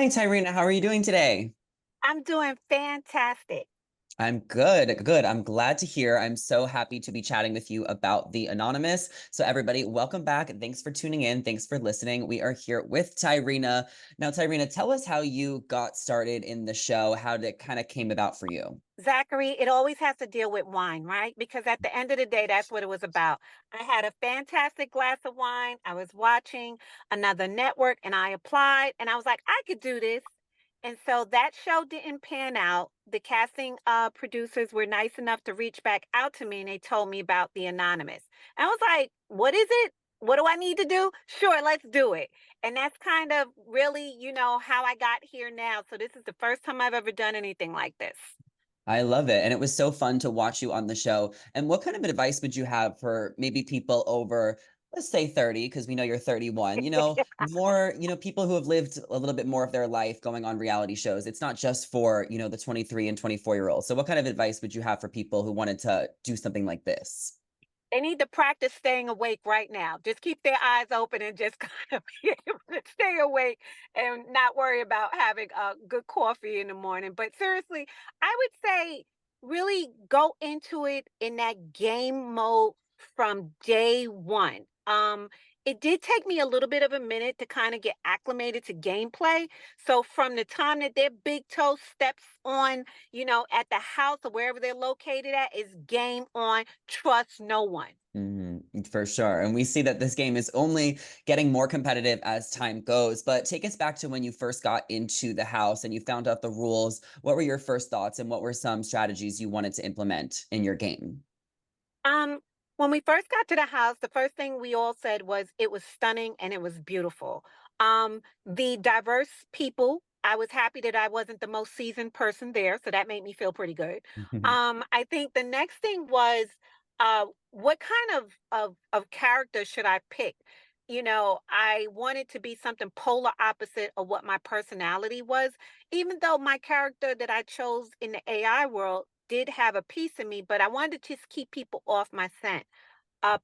Hi, Tyrenna. How are you doing today? I'm doing fantastic. I'm good. Good. I'm glad to hear. I'm so happy to be chatting with you about the Anonymous. So, everybody, welcome back. Thanks for tuning in. Thanks for listening. We are here with Tyrenna. Now, Tyrenna, tell us how you got started in the show, how it kind of came about for you. Zachary, it always has to deal with wine, right? Because at the end of the day, that's what it was about. I had a fantastic glass of wine. I was watching another network and I applied and I was like, I could do this. And so that show didn't pan out. The casting producers were nice enough to reach back out to me and they told me about the Anonymous. And I was like, what is it? What do I need to do? Sure, let's do it. And that's kind of really, how I got here now. So this is the first time I've ever done anything like this. I love it. And it was so fun to watch you on the show. And what kind of advice would you have for maybe people over, let's say 30, because we know you're 31, more, people who have lived a little bit more of their life going on reality shows. It's not just for, the 23 and 24-year-olds. So what kind of advice would you have for people who wanted to do something like this? They need to practice staying awake right now. Just keep their eyes open and just kind of be able to stay awake and not worry about having a good coffee in the morning. But seriously, I would say really go into it in that game mode from day one. It did take me a little bit of a minute to kind of get acclimated to gameplay. So from the time that their big toe steps on, at the house or wherever they're located at, is game on. Trust no one. For sure. And we see that this game is only getting more competitive as time goes. But take us back to when you first got into the house and you found out the rules. What were your first thoughts and what were some strategies you wanted to implement in your game? Um, when we first got to the house, the first thing we all said was it was stunning and it was beautiful. The diverse people, I was happy that I wasn't the most seasoned person there, so that made me feel pretty good. I think the next thing was what kind of character should I pick? I wanted to be something polar opposite of what my personality was, even though my character that I chose in the AI world did have a piece of me, but I wanted to just keep people off my scent.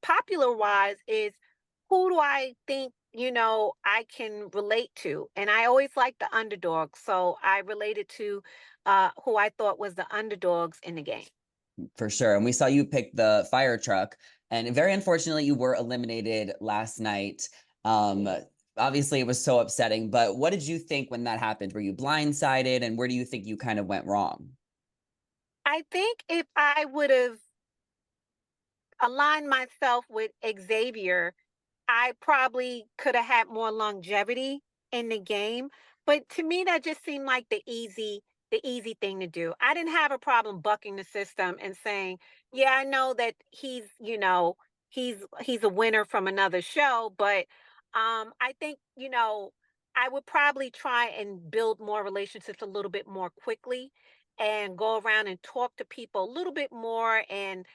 Popular wise is who do I think, I can relate to? And I always like the underdog. So I related to who I thought was the underdogs in the game. For sure. And we saw you pick the fire truck. And very unfortunately, you were eliminated last night. Um, Obviously, it was so upsetting. But what did you think when that happened? Were you blindsided? And where do you think you kind of went wrong? I think if I would have aligned myself with Xavier, I probably could have had more longevity in the game, but to me that just seemed like the easy thing to do. I didn't have a problem bucking the system and saying, "Yeah, I know that he's a winner from another show, but I think, I would probably try and build more relationships a little bit more quickly and go around and talk to people a little bit more and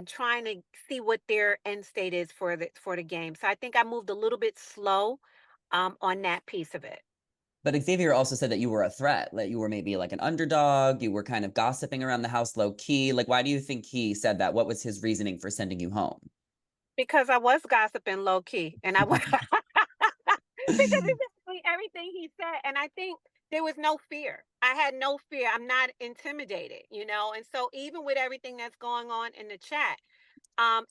trying to see what their end state is for the game. So I think I moved a little bit slow on that piece of it But Xavier also said that you were a threat, that you were maybe like an underdog. You were kind of gossiping around the house low key. Like, why do you think he said that? What was his reasoning for sending you home? because I was gossiping low key, and I was because exactly everything he said, and I think there was no fear. I had no fear. I'm not intimidated, and so even with everything that's going on in the chat,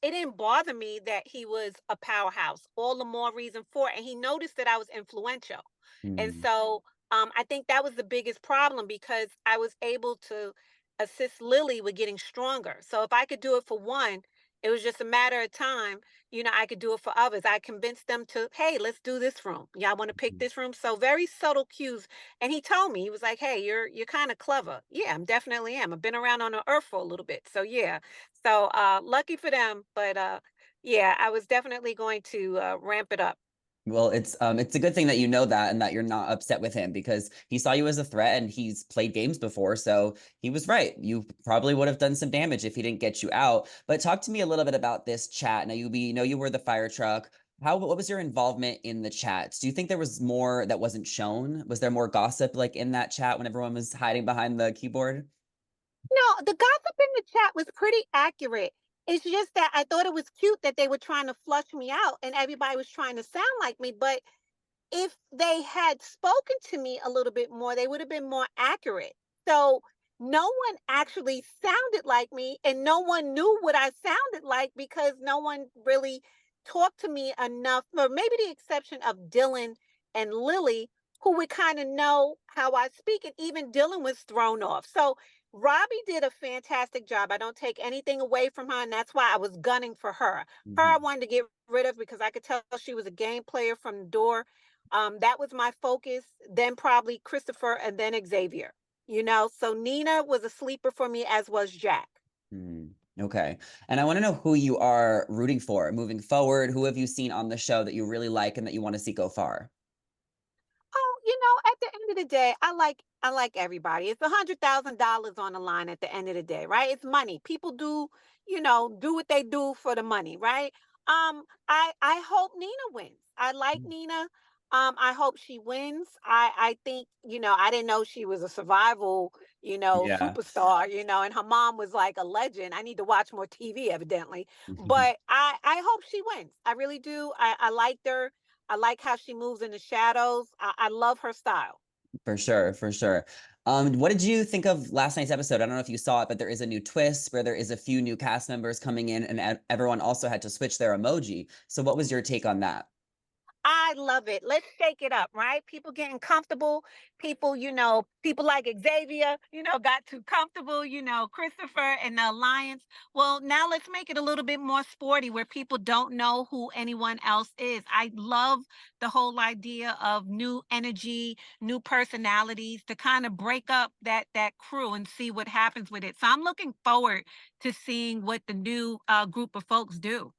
it didn't bother me that he was a powerhouse. All the more reason for it. And he noticed that I was influential. And Hmm. so I think that was the biggest problem because I was able to assist Lily with getting stronger. So if I could do it for one, it was just a matter of time. I could do it for others. I convinced them to, hey, let's do this room. Y'all want to pick this room? So very subtle cues. And he told me, he was like, hey, you're kind of clever. Yeah, I'm definitely am. I've been around on the earth for a little bit. So yeah, so, lucky for them, but, yeah, I was definitely going to, ramp it up. Well, it's a good thing that you know that and that you're not upset with him because he saw you as a threat and he's played games before, so he was right. You probably would have done some damage if he didn't get you out. But talk to me a little bit about this chat. Now you know you were the fire truck. What was your involvement in the chats? Do you think there was more that wasn't shown? Was there more gossip like in that chat when everyone was hiding behind the keyboard? No, the gossip in the chat was pretty accurate. It's just that I thought it was cute that they were trying to flush me out and everybody was trying to sound like me, but if they had spoken to me a little bit more, they would have been more accurate. So no one actually sounded like me, and no one knew what I sounded like because no one really talked to me enough, or maybe the exception of Dylan and Lily, who would kind of know how I speak. And even Dylan was thrown off. So Robbie did a fantastic job. I don't take anything away from her, and that's why I was gunning for her. Her, I Mhm. wanted to get rid of because I could tell she was a game player from the door. That was my focus. Then probably Christopher, and then Xavier. So Nina was a sleeper for me, as was Jack. Mm, okay. And I want to know who you are rooting for moving forward. Who have you seen on the show that you really like and that you want to see go far? Oh, at the end of the day, I like everybody. It's $100,000 on the line at the end of the day, right? It's money. People do what they do for the money, right? I hope Nina wins. I like Mm. Nina. I hope she wins. I think, I didn't know she was a survival, Yeah. superstar, and her mom was like a legend. I need to watch more TV, evidently. But I hope she wins. I really do. I liked her. I like how she moves in the shadows. I love her style. For sure, for sure. What did you think of last night's episode? I don't know if you saw it, but there is a new twist where there is a few new cast members coming in, and everyone also had to switch their emoji. So, what was your take on that? I love it. Let's shake it up, right? People getting comfortable. People like Xavier, got too comfortable, Christopher and the Alliance. Well, now let's make it a little bit more sporty where people don't know who anyone else is. I love the whole idea of new energy, new personalities to kind of break up that crew and see what happens with it. So I'm looking forward to seeing what the new group of folks do.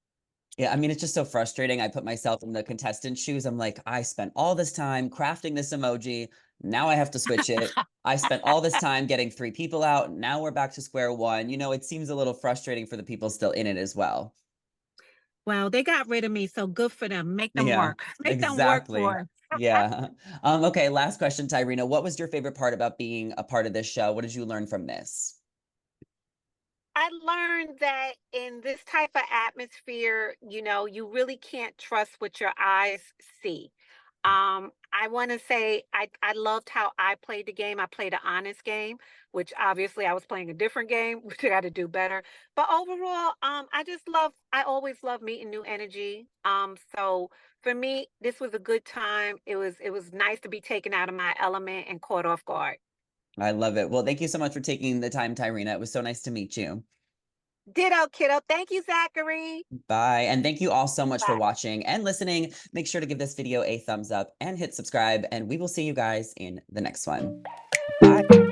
Yeah, I mean, it's just so frustrating. I put myself in the contestant shoes. I'm like, I spent all this time crafting this emoji. Now I have to switch it. I spent all this time getting three people out. Now we're back to square one. It seems a little frustrating for the people still in it as well. Well, they got rid of me, so good for them. Make them Yeah, work. Make them work exactly. for us. Yeah. Okay, last question, Tyrenna. What was your favorite part about being a part of this show? What did you learn from this? I learned that in this type of atmosphere, you really can't trust what your eyes see. I want to say I loved how I played the game. I played an honest game, which obviously I was playing a different game, which I got to do better. But overall, I always love meeting new energy. So for me, this was a good time. It was nice to be taken out of my element and caught off guard. I love it. Well, thank you so much for taking the time, Tyrenna. It was so nice to meet you. Ditto, kiddo. Thank you, Zachary. Bye. And thank you all so much for Bye. watching and listening. Make sure to give this video a thumbs up and hit subscribe, and we will see you guys in the next one. Bye.